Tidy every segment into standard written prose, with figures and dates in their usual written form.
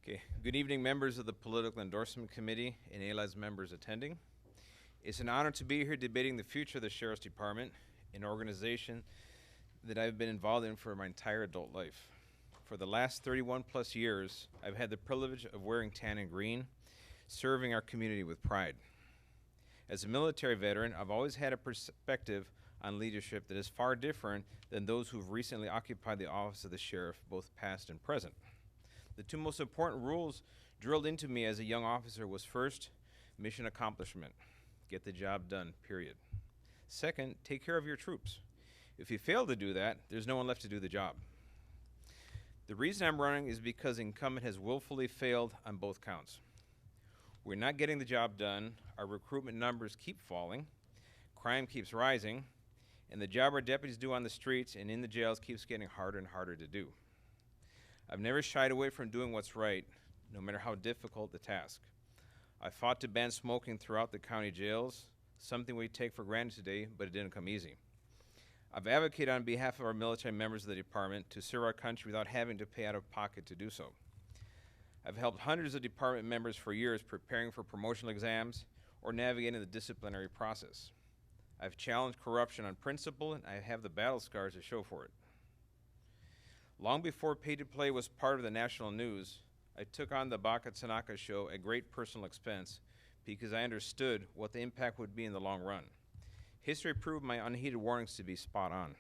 Okay. Good evening, members of the Political Endorsement Committee and ALADS members attending. It's an honor to be here debating the future of the Sheriff's Department, an organization that I've been involved in for my entire adult life. For the last 31 plus years, I've had the privilege of wearing tan and green, serving our community with pride. As a military veteran, I've always had a perspective on leadership that is far different than those who've recently occupied the office of the sheriff, both past and present. The two most important rules drilled into me as a young officer was first, mission accomplishment. Get the job done, period. Second, take care of your troops. If you fail to do that, there's no one left to do the job. The reason I'm running is because incumbent has willfully failed on both counts. We're not getting the job done, our recruitment numbers keep falling, crime keeps rising, and the job our deputies do on the streets and in the jails keeps getting harder and harder to do. I've never shied away from doing what's right, no matter how difficult the task. I fought to ban smoking throughout the county jails, something we take for granted today, but it didn't come easy. I've advocated on behalf of our military members of the department to serve our country without having to pay out of pocket to do so. I've helped hundreds of department members for years preparing for promotional exams or navigating the disciplinary process. I've challenged corruption on principle, and I have the battle scars to show for it. Long before pay-to-play was part of the national news, I took on the Baka Tanaka show at great personal expense because I understood what the impact would be in the long run. History proved my unheeded warnings to be spot on.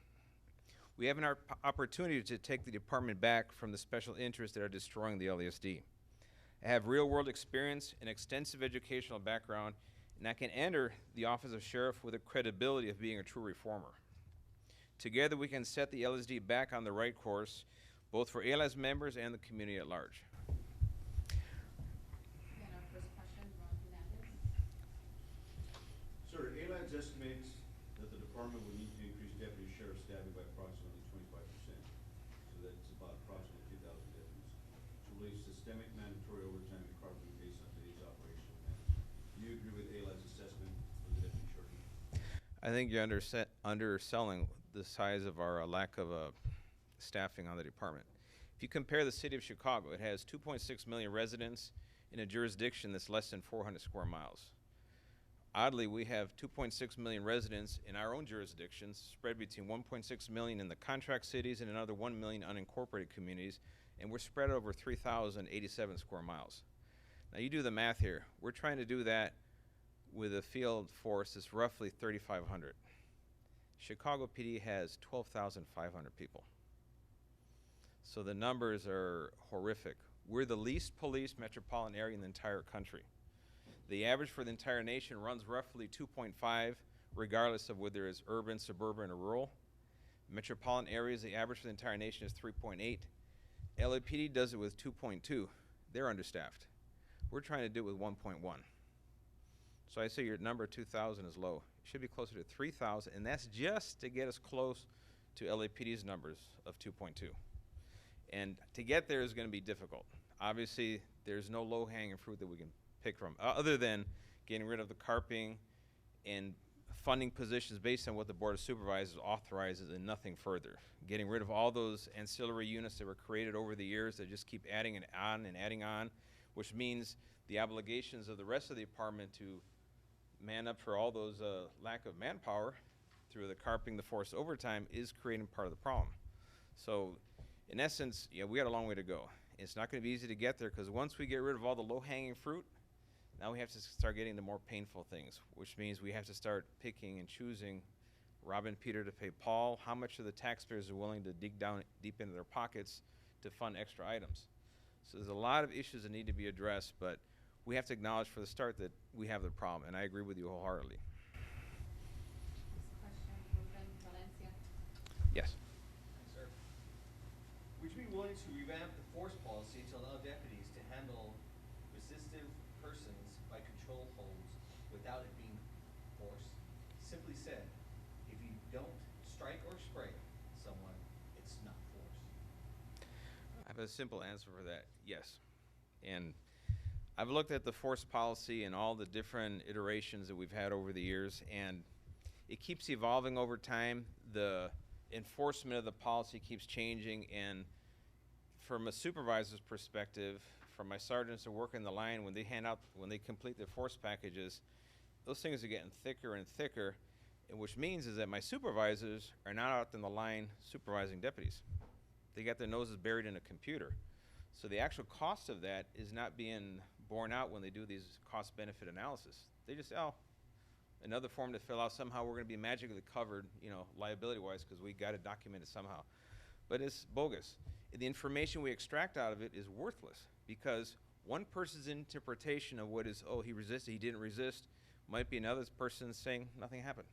We have an opportunity to take the department back from the special interests that are destroying the LASD. I have real-world experience and extensive educational background, and I can enter the office of sheriff with the credibility of being a true reformer. Together, we can set the LSD back on the right course, both for ALADS members and the community at large. And our first question, Ron Fernandez. Sir, ALADS estimates that the department would need to increase deputy sheriff staffing by approximately 25%. So that's about approximately 2,000 deputies. To release systemic mandatory overtime and carpeting based on today's operational plans. Do you agree with ALADS assessment of the deputy shortage? I think you're underselling the size of our lack of staffing on the department. If you compare the city of Chicago, it has 2.6 million residents in a jurisdiction that's less than 400 square miles. Oddly, we have 2.6 million residents in our own jurisdictions, spread between 1.6 million in the contract cities and another 1 million unincorporated communities, and we're spread over 3,087 square miles. Now you do the math here. We're trying to do that with a field force that's roughly 3,500. Chicago PD has 12,500 people. So the numbers are horrific. We're the least policed metropolitan area in the entire country. The average for the entire nation runs roughly 2.5, regardless of whether it's urban, suburban, or rural. Metropolitan areas, the average for the entire nation is 3.8. LAPD does it with 2.2. They're understaffed. We're trying to do it with 1.1. So I say your number 2,000 is low. It should be closer to 3,000, and that's just to get us close to LAPD's numbers of 2.2. And to get there is going to be difficult. Obviously, there's no low-hanging fruit that we can pick from, other than getting rid of the carping and funding positions based on what the Board of Supervisors authorizes and nothing further. Getting rid of all those ancillary units that were created over the years that just keep adding and adding on, which means the obligations of the rest of the department to man up for all those lack of manpower through the carping, the forced overtime is creating part of the problem. So in essence, yeah, we got a long way to go. It's not going to be easy to get there because once we get rid of all the low-hanging fruit, now we have to start getting the more painful things, which means we have to start picking and choosing, robbing Peter to pay Paul, how much of the taxpayers are willing to dig down deep into their pockets to fund extra items. So there's a lot of issues that need to be addressed, but we have to acknowledge for the start that we have the problem, and I agree with you wholeheartedly. Next question, Ruben Valencia. Yes. Thanks, sir. Would you be willing to revamp the force policy to allow deputies to handle resistive persons by control holds without it being force? Simply said, if you don't strike or spray someone, it's not force. I have a simple answer for that, yes. And I've looked at the force policy and all the different iterations that we've had over the years, and it keeps evolving over time. The enforcement of the policy keeps changing, and from a supervisor's perspective, from my sergeants who work in the line, when they complete their force packages, those things are getting thicker and thicker, and which means is that my supervisors are not out in the line supervising deputies. They got their noses buried in a computer. So the actual cost of that is not being borne out when they do these cost-benefit analysis. They just say, oh, another form to fill out, somehow we're going to be magically covered, you know, liability-wise, because we got it documented somehow. But it's bogus. The information we extract out of it is worthless, because one person's interpretation of what is, oh, he resisted, he didn't resist, might be another person saying nothing happened.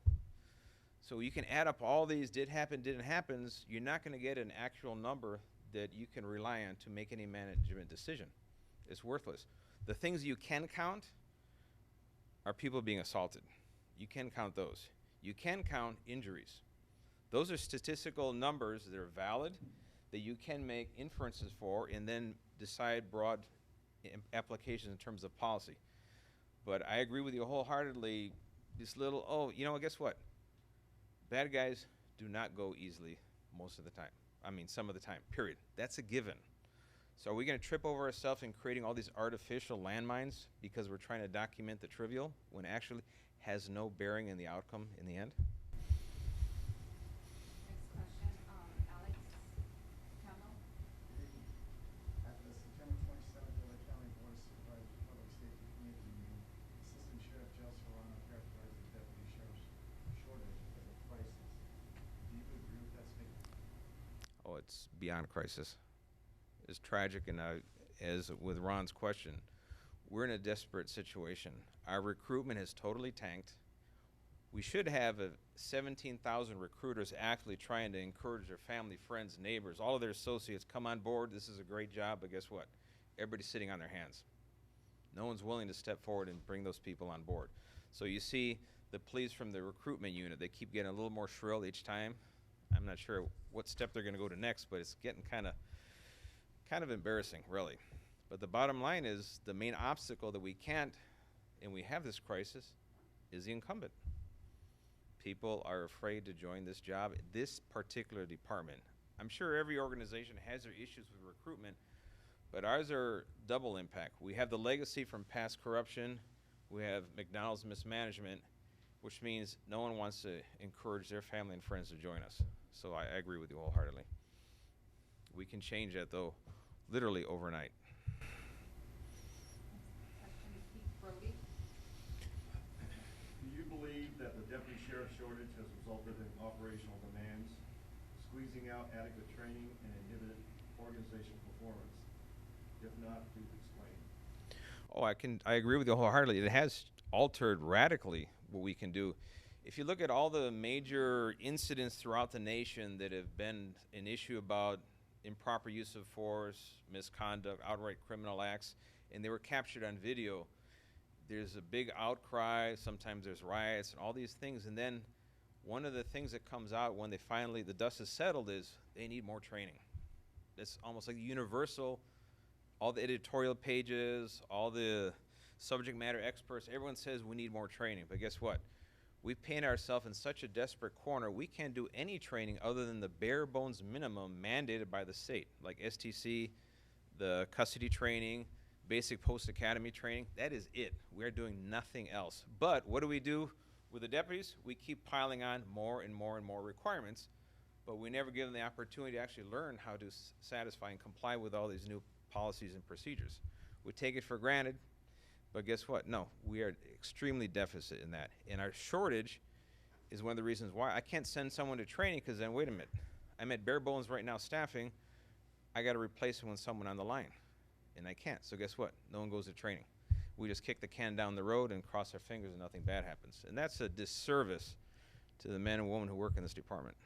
So you can add up all these did happen, didn't happens, you're not going to get an actual number that you can rely on to make any management decision. It's worthless. The things you can count are people being assaulted. You can count those. You can count injuries. Those are statistical numbers that are valid, that you can make inferences for and then decide broad applications in terms of policy. But I agree with you wholeheartedly, this little, oh, you know, guess what? Bad guys do not go easily most of the time. I mean, some of the time, period. That's a given. So are we going to trip over ourselves in creating all these artificial landmines because we're trying to document the trivial when actually has no bearing in the outcome in the end? Next question, Alex Campbell. At the September 27th LA County Board of Supervisors Public Safety Committee meeting, Assistant Sheriff Joe Serrano characterized the deputy sheriff's shortage as a crisis. Do you agree with that statement? Oh, it's beyond crisis. It's tragic, and as with Ron's question, we're in a desperate situation. Our recruitment has totally tanked. We should have 17,000 recruiters actively trying to encourage their family, friends, neighbors, all of their associates, come on board, this is a great job, but guess what? Everybody's sitting on their hands. No one's willing to step forward and bring those people on board. So you see the pleas from the recruitment unit, they keep getting a little more shrill each time. I'm not sure what step they're going to go to next, but it's getting kind of embarrassing, really. But the bottom line is the main obstacle that we can't, and we have this crisis, is the incumbent. People are afraid to join this job, this particular department. I'm sure every organization has their issues with recruitment, but ours are double impact. We have the legacy from past corruption, we have McDonald's mismanagement, which means no one wants to encourage their family and friends to join us. So I agree with you wholeheartedly. We can change that, though, literally overnight. Question, Pete Brody. Do you believe that the deputy sheriff shortage has resulted in operational demands, squeezing out adequate training, and inhibited organizational performance? If not, please explain. Oh, I agree with you wholeheartedly. It has altered radically what we can do. If you look at all the major incidents throughout the nation that have been an issue about improper use of force, misconduct, outright criminal acts, and they were captured on video, there's a big outcry, sometimes there's riots and all these things, and then one of the things that comes out when the dust is settled is they need more training. It's almost like universal, all the editorial pages, all the subject matter experts, everyone says we need more training, but guess what? We paint ourselves in such a desperate corner, we can't do any training other than the bare bones minimum mandated by the state, like STC, the custody training, basic post-academy training. That is it. We are doing nothing else. But what do we do with the deputies? We keep piling on more and more and more requirements, but we never give them the opportunity to actually learn how to satisfy and comply with all these new policies and procedures. We take it for granted. But guess what? No, we are extremely deficit in that. And our shortage is one of the reasons why I can't send someone to training, because then, wait a minute, I'm at bare bones right now staffing. I got to replace them with someone on the line. And I can't. So guess what? No one goes to training. We just kick the can down the road and cross our fingers and nothing bad happens. And that's a disservice to the men and women who work in this department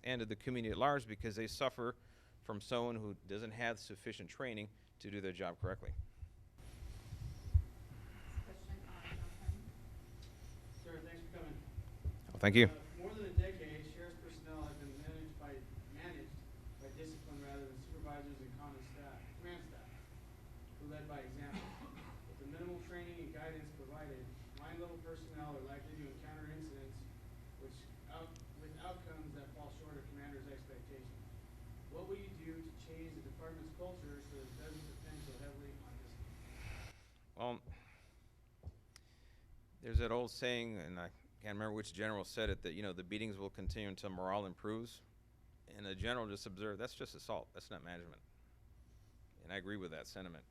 and to the community at large, because they suffer from someone who doesn't have sufficient training to do their job correctly. Sir, thanks for coming. Well, thank you. More than a decade, sheriff's personnel have been managed by discipline rather than supervisors and command staff, who led by example. With the minimal training and guidance provided, line-level personnel are likely to encounter incidents with outcomes that fall short of commanders' expectations. What will you do to change the department's culture so it doesn't depend so heavily on Well, there's that old saying, and I can't remember which general said it, that, you know, the beatings will continue until morale improves. And the general just observed, that's just assault, that's not management. And I agree with that sentiment.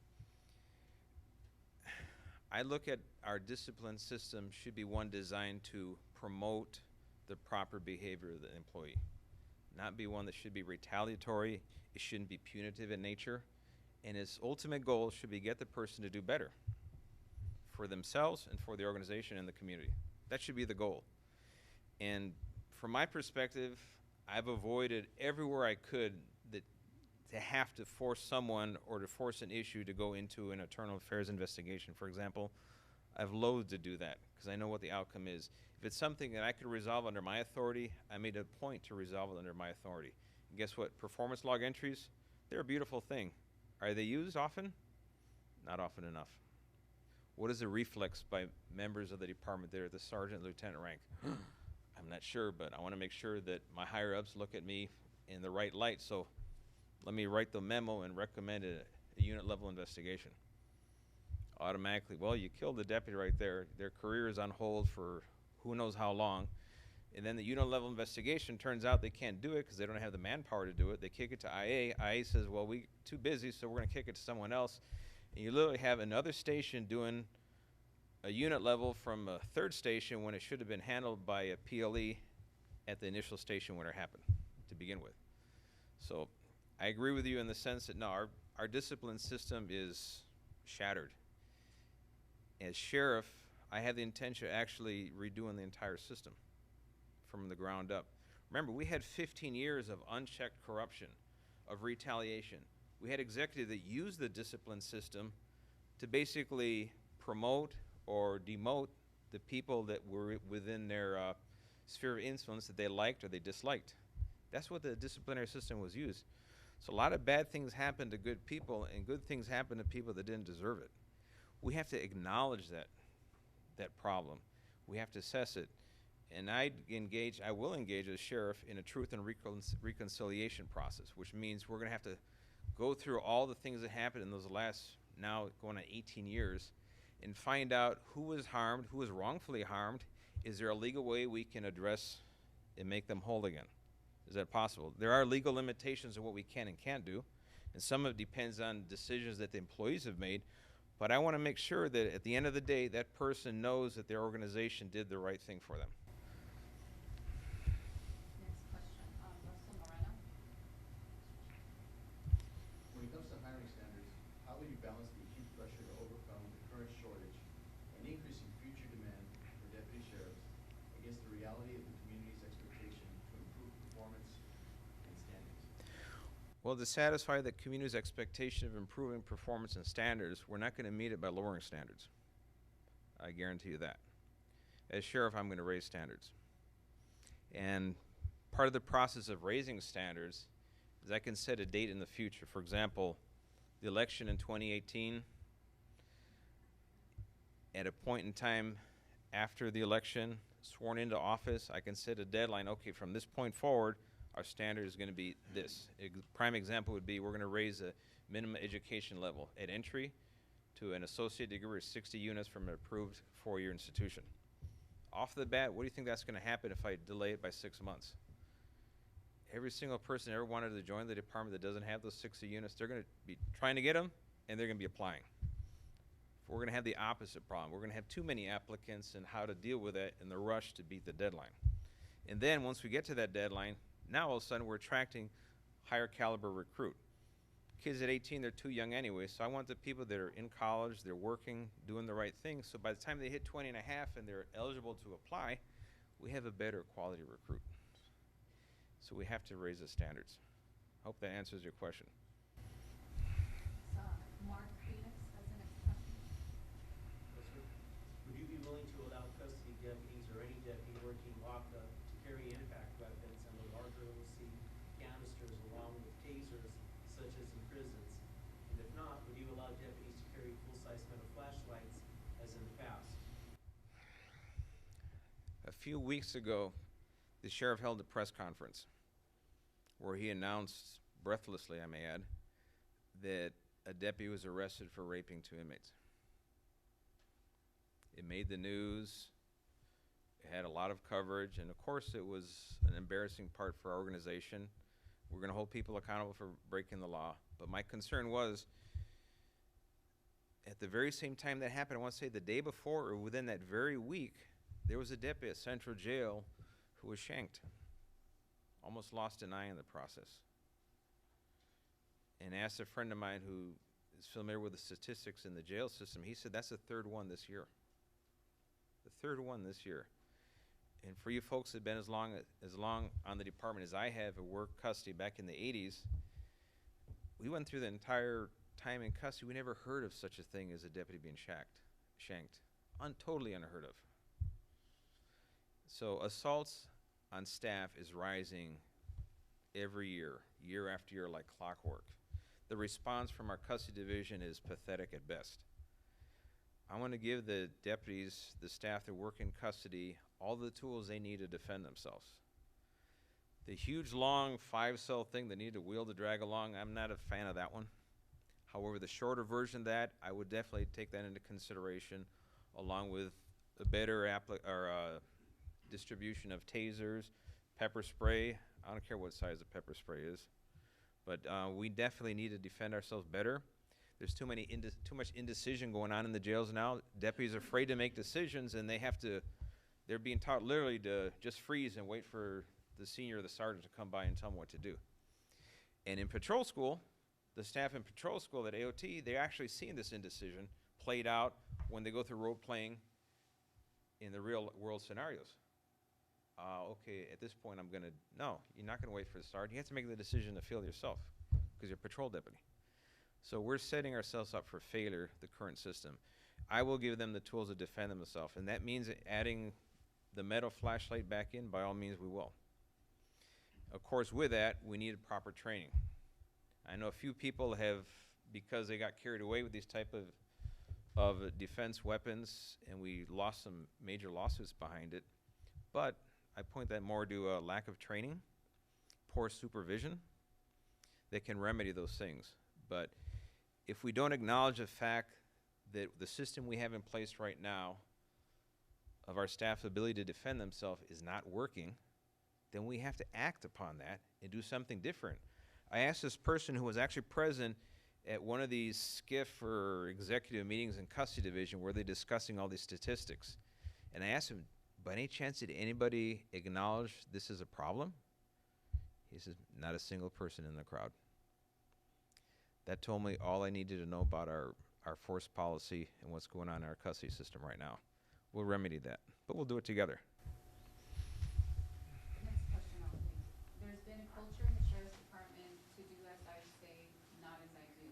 I look at our discipline system should be one designed to promote the proper behavior of the employee, not be one that should be retaliatory. It shouldn't be punitive in nature, and its ultimate goal should be get the person to do better for themselves and for the organization and the community. That should be the goal. And from my perspective, I've avoided everywhere I could that to have to force someone or to force an issue to go into an internal affairs investigation. For example, I've loathed to do that because I know what the outcome is. If it's something that I could resolve under my authority, I made a point to resolve it under my authority. And guess what? Performance log entries, they're a beautiful thing. Are they used often? Not often enough. What is the reflex by members of the department there at the sergeant, lieutenant rank? I'm not sure, but I want to make sure that my higher-ups look at me in the right light, so let me write the memo and recommend a unit-level investigation. Automatically, well, you killed the deputy right there. Their career is on hold for who knows how long. And then the unit-level investigation turns out they can't do it because they don't have the manpower to do it. They kick it to IA. IA says, well, we're too busy, so we're going to kick it to someone else. And you literally have another station doing a unit level from a third station when it should have been handled by a PLE at the initial station when it happened to begin with. So I agree with you in the sense that, no, our discipline system is shattered. As sheriff, I had the intention of actually redoing the entire system from the ground up. Remember, we had 15 years of unchecked corruption, of retaliation. We had executives that used the discipline system to basically promote or demote the people that were within their sphere of influence that they liked or they disliked. That's what the disciplinary system was used. So a lot of bad things happen to good people, and good things happen to people that didn't deserve it. We have to acknowledge that problem. We have to assess it. And I will engage as sheriff in a truth and reconciliation process, which means we're going to have to go through all the things that happened in those last, now going on 18 years, and find out who was harmed, who was wrongfully harmed. Is there a legal way we can address and make them whole again? Is that possible? There are legal limitations of what we can and can't do, and some of it depends on decisions that the employees have made. But I want to make sure that at the end of the day, that person knows that their organization did the right thing for them. Next question, Russell Moreno. When it comes to hiring standards, how will you balance the acute pressure to overcome the current shortage and increasing future demand for deputy sheriffs against the reality of the community's expectation to improve performance and standards? Well, to satisfy the community's expectation of improving performance and standards, we're not going to meet it by lowering standards. I guarantee you that. As sheriff, I'm going to raise standards. And part of the process of raising standards is I can set a date in the future. For example, the election in 2018, at a point in time after the election, sworn into office, I can set a deadline. Okay, from this point forward, our standard is going to be this. Prime example would be we're going to raise a minimum education level at entry to an associate degree of 60 units from an approved 4-year institution. Off the bat, what do you think that's going to happen if I delay it by 6 months? Every single person ever wanted to join the department that doesn't have those 60 units, they're going to be trying to get them, and they're going to be applying. We're going to have the opposite problem. We're going to have too many applicants, and how to deal with it in the rush to beat the deadline. And then once we get to that deadline, now all of a sudden we're attracting higher caliber recruit. Kids at 18, they're too young anyway, so I want the people that are in college, they're working, doing the right thing, so by the time they hit 20 and a half and they're eligible to apply, we have a better quality recruit. So we have to raise the standards. Hope that answers your question. So, Mark Phoenix has the next question. Yes, sir. Would you be willing to allow custody deputies or any deputy working lockup to carry impact weapons and the larger OC canisters along with tasers, such as in prisons? And if not, would you allow deputies to carry full-size metal flashlights as in the past? A few weeks ago, the sheriff held a press conference where he announced, breathlessly I may add, that a deputy was arrested for raping 2 inmates. It made the news. It had a lot of coverage, and of course it was an embarrassing part for our organization. We're going to hold people accountable for breaking the law. But my concern was, at the very same time that happened, I want to say the day before or within that very week, there was a deputy at Central Jail who was shanked. Almost lost an eye in the process. And asked a friend of mine who is familiar with the statistics in the jail system, he said that's the third one this year. The third one this year. And for you folks that have been as long on the department as I have, at work custody back in the 80s, we went through the entire time in custody. We never heard of such a thing as a deputy being shanked. Totally unheard of. So assaults on staff is rising every year, year after year, like clockwork. The response from our custody division is pathetic at best. I want to give the deputies, the staff that work in custody, all the tools they need to defend themselves. The huge, long 5-cell thing they need to wheel to drag along, I'm not a fan of that one. However, the shorter version of that, I would definitely take that into consideration, along with a better distribution of tasers, pepper spray. I don't care what size the pepper spray is. But we definitely need to defend ourselves better. There's too much indecision going on in the jails now. Deputies are afraid to make decisions, and they're being taught literally to just freeze and wait for the senior or the sergeant to come by and tell them what to do. And in patrol school, the staff in patrol school at AOT, they're actually seeing this indecision played out when they go through role playing in the real world scenarios. Okay, at this point no, you're not gonna wait for the sergeant. You have to make the decision in the field yourself, because you're a patrol deputy. So we're setting ourselves up for failure, the current system. I will give them the tools to defend themselves, and that means adding the metal flashlight back in. By all means, we will. Of course, with that, we need proper training. I know a few people have, because they got carried away with these type of defense weapons, and we lost some major lawsuits behind it. But I point that more to a lack of training, poor supervision, that can remedy those things. But if we don't acknowledge the fact that the system we have in place right now of our staff's ability to defend themselves is not working, then we have to act upon that and do something different. I asked this person who was actually present at one of these SCIF or executive meetings in custody division where they're discussing all these statistics. And I asked him, by any chance, did anybody acknowledge this is a problem? He says, not a single person in the crowd. That told me all I needed to know about our force policy and what's going on in our custody system right now. We'll remedy that, but we'll do it together. Next question I'll take. There's been a culture in the Sheriff's Department to do as I say, not as I do.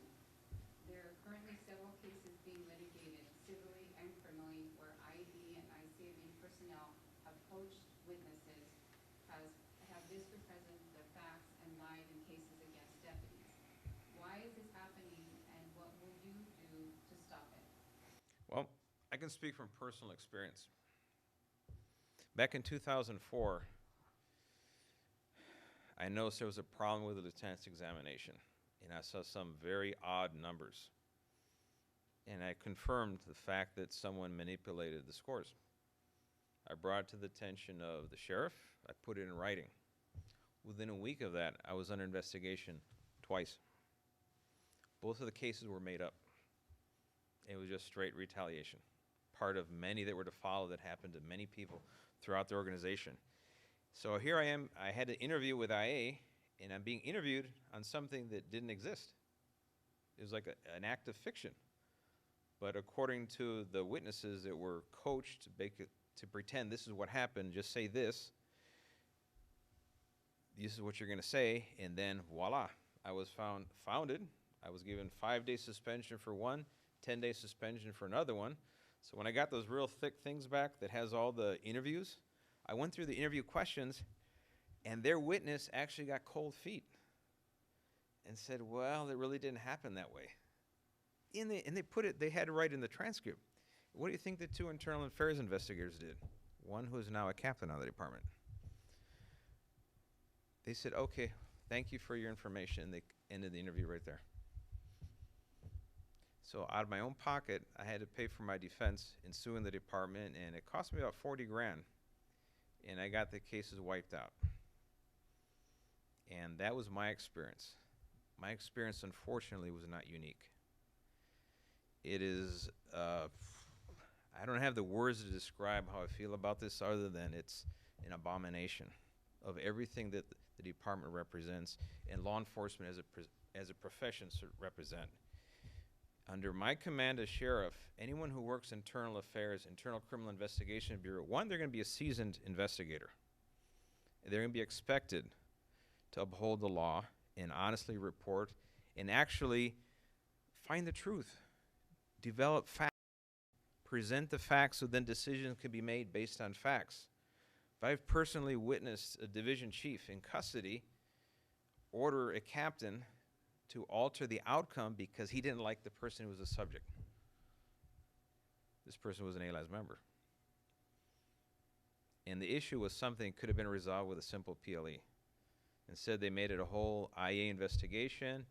There are currently several cases being litigated civilly and criminally where ID and ICAB personnel have coached witnesses, have misrepresented the facts and lied in cases against deputies. Why is this happening, and what will you do to stop it? Well, I can speak from personal experience. Back in 2004, I noticed there was a problem with the lieutenant's examination, and I saw some very odd numbers. And I confirmed the fact that someone manipulated the scores. I brought it to the attention of the sheriff. I put it in writing. Within a week of that, I was under investigation twice. Both of the cases were made up. It was just straight retaliation. Part of many that were to follow that happened to many people throughout the organization. So here I am. I had an interview with IA, and I'm being interviewed on something that didn't exist. It was like an act of fiction. But according to the witnesses that were coached to pretend this is what happened, just say this is what you're going to say, and then voila, I was founded. I was given 5-day suspension for one, 10-day suspension for another one. So when I got those real thick things back that has all the interviews, I went through the interview questions, and their witness actually got cold feet and said, well, it really didn't happen that way. And they had to write in the transcript. What do you think the 2 internal affairs investigators did? One who is now a captain of the department. They said, okay, thank you for your information. They ended the interview right there. So out of my own pocket, I had to pay for my defense in suing the department, and it cost me about 40 grand. And I got the cases wiped out. And that was my experience. My experience, unfortunately, was not unique. It is, I don't have the words to describe how I feel about this other than it's an abomination of everything that the department represents and law enforcement as a profession should represent. Under my command as sheriff, anyone who works internal affairs, internal criminal investigation bureau, one, they're going to be a seasoned investigator. They're going to be expected to uphold the law and honestly report and actually find the truth, develop facts, present the facts so then decisions can be made based on facts. If I've personally witnessed a division chief in custody order a captain to alter the outcome because he didn't like the person who was the subject. This person was an ALADS member. And the issue was something that could have been resolved with a simple PLE. Instead, they made it a whole IA investigation,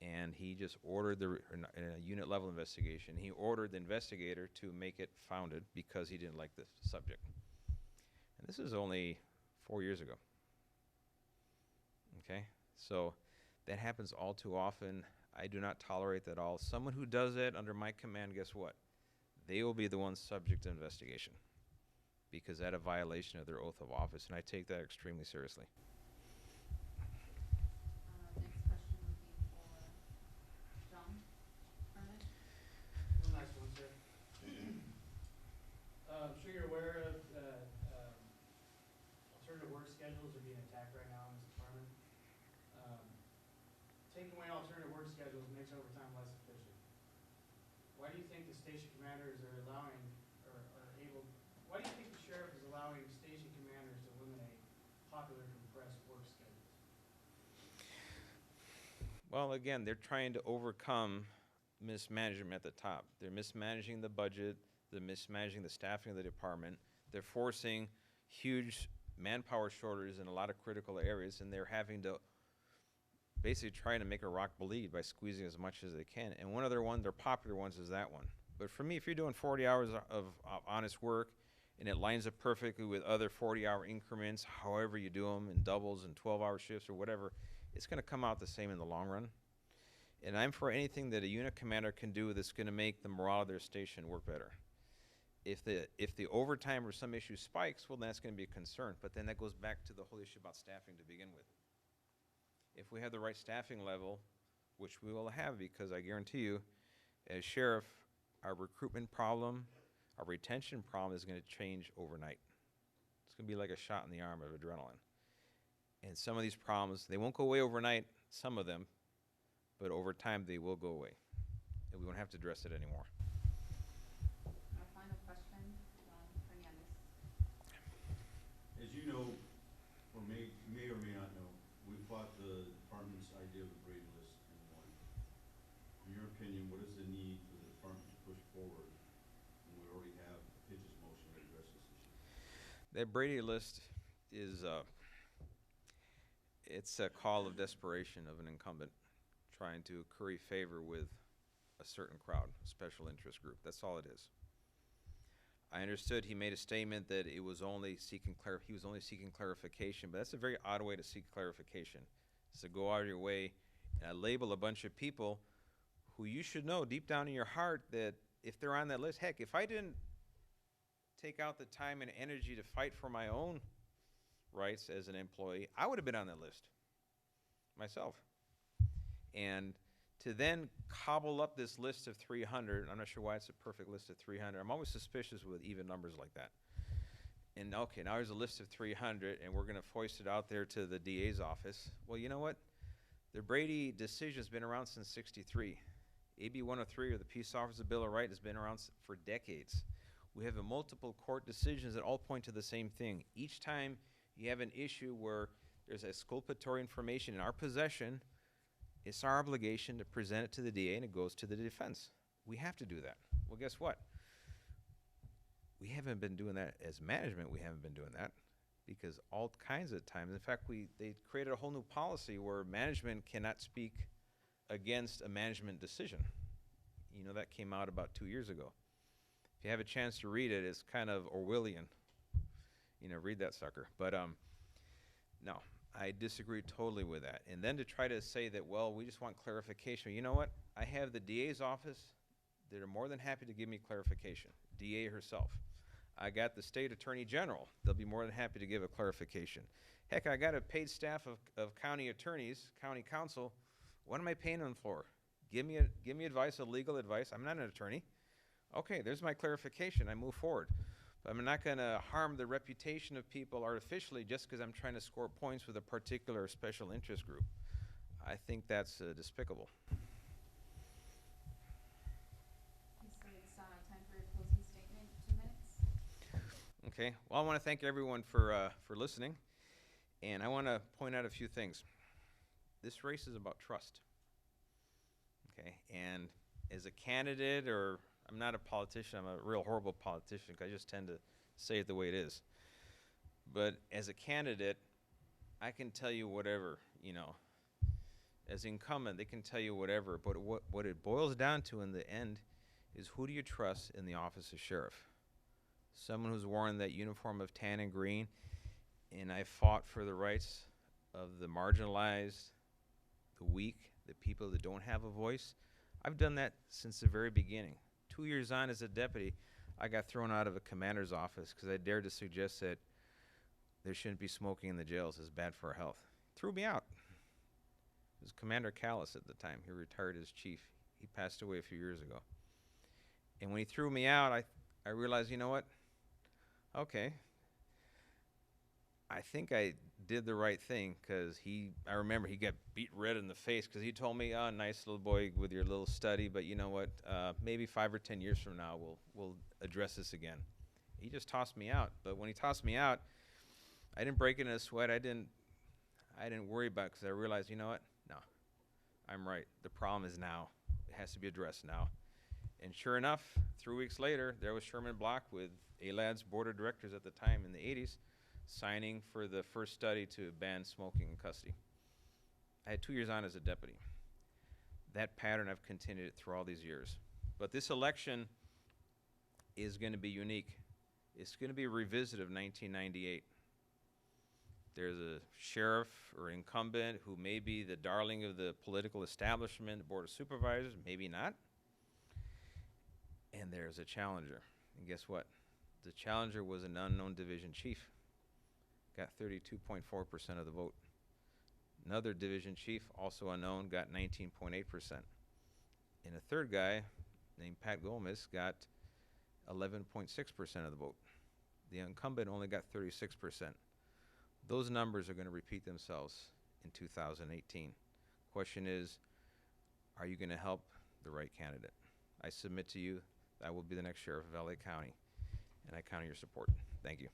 and he just ordered a unit level investigation. He ordered the investigator to make it founded because he didn't like the subject. And this is only 4 years ago. Okay? So that happens all too often. I do not tolerate that at all. Someone who does it under my command, guess what? They will be the ones subject to investigation because that's a violation of their oath of office, and I take that extremely seriously. Next question would be for John Burnett. One last one, sir. I'm sure you're aware of alternative work schedules are being attacked right now in this department. Taking away alternative work schedules makes overtime less efficient. Why do you think the station commanders are allowing, or are able, why do you think the sheriff is allowing station commanders to eliminate popular compressed work schedules? Well, again, they're trying to overcome mismanagement at the top. They're mismanaging the budget, they're mismanaging the staffing of the department, they're forcing huge manpower shortages in a lot of critical areas, and they're having to basically trying to make a rock bleed by squeezing as much as they can. And one other one, their popular ones, is that one. But for me, if you're doing 40 hours of honest work and it lines up perfectly with other 40-hour increments, however you do them in doubles and 12-hour shifts or whatever, it's going to come out the same in the long run. And I'm for anything that a unit commander can do that's going to make the morale of their station work better. If the overtime or some issue spikes, well, that's going to be a concern. But then that goes back to the whole issue about staffing to begin with. If we have the right staffing level, which we will have, because I guarantee you, as sheriff, our recruitment problem, our retention problem is going to change overnight. It's going to be like a shot in the arm of adrenaline. And some of these problems, they won't go away overnight, some of them, but over time they will go away. And we won't have to address it anymore. Our final question, John Hernandez. As you know, or may or may not know, we fought the department's idea of the Brady list and won. In your opinion, what is the need for the department to push forward when we already have a Pitch's motion that addresses this issue? That Brady list is, it's a call of desperation of an incumbent trying to curry favor with a certain crowd, a special interest group. That's all it is. I understood he made a statement that it was only seeking he was only seeking clarification, but that's a very odd way to seek clarification. It's to go out of your way and label a bunch of people who you should know deep down in your heart that if they're on that list, heck, if I didn't take out the time and energy to fight for my own rights as an employee, I would have been on that list myself. And to then cobble up this list of 300, I'm not sure why it's a perfect list of 300. I'm always suspicious with even numbers like that. And okay, now there's a list of 300, and we're going to foist it out there to the DA's office. Well, you know what? The Brady decision has been around since '63. AB 103, or the Peace Officer Bill of Rights, has been around for decades. We have multiple court decisions that all point to the same thing. Each time you have an issue where there's exculpatory information in our possession, it's our obligation to present it to the DA, and it goes to the defense. We have to do that. Well, guess what? We haven't been doing that as management. We haven't been doing that because all kinds of times. In fact, they created a whole new policy where management cannot speak against a management decision. You know, that came out about 2 years ago. If you have a chance to read it, it's kind of Orwellian. You know, read that sucker. But no, I disagree totally with that. And then to try to say that, well, we just want clarification. You know what? I have the DA's office that are more than happy to give me clarification. DA herself. I got the state attorney general. They'll be more than happy to give a clarification. Heck, I got a paid staff of county attorneys, county counsel. What am I paying them for? Give me advice, legal advice. I'm not an attorney. Okay, there's my clarification. I move forward. But I'm not going to harm the reputation of people artificially just because I'm trying to score points with a particular special interest group. I think that's despicable. Okay, so it's time for a closing statement, 2 minutes. Okay, well, I want to thank everyone for listening. And I want to point out a few things. This race is about trust. Okay, and as a candidate, or I'm not a politician, I'm a real horrible politician because I just tend to say it the way it is. But as a candidate, I can tell you whatever, you know. As incumbent, they can tell you whatever, but what it boils down to in the end is who do you trust in the office of sheriff? Someone who's worn that uniform of tan and green, and I fought for the rights of the marginalized, the weak, the people that don't have a voice. I've done that since the very beginning. 2 years on as a deputy, I got thrown out of a commander's office because I dared to suggest that there shouldn't be smoking in the jails. It's bad for our health. Threw me out. It was Commander Callis at the time. He retired as chief. He passed away a few years ago. And when he threw me out, I realized, you know what? Okay. I think I did the right thing because I remember he got beat red in the face because he told me, oh, nice little boy with your little study, but you know what, maybe 5 or 10 years from now we'll address this again. He just tossed me out. But when he tossed me out, I didn't break it in a sweat. I didn't worry about it because I realized, you know what, no, I'm right. The problem is now. It has to be addressed now. And sure enough, 3 weeks later, there was Sherman Block with ALADS board of directors at the time in the 80s, signing for the first study to ban smoking in custody. I had 2 years on as a deputy. That pattern I've continued through all these years. But this election is going to be unique. It's going to be a revisit of 1998. There's a sheriff or incumbent who may be the darling of the political establishment, the board of supervisors, maybe not. And there's a challenger. And guess what? The challenger was an unknown division chief. Got 32.4% of the vote. Another division chief, also unknown, got 19.8%. And a third guy named Pat Gomez got 11.6% of the vote. The incumbent only got 36%. Those numbers are going to repeat themselves in 2018. Question is, are you going to help the right candidate? I submit to you that I will be the next sheriff of LA County, and I count on your support. Thank you.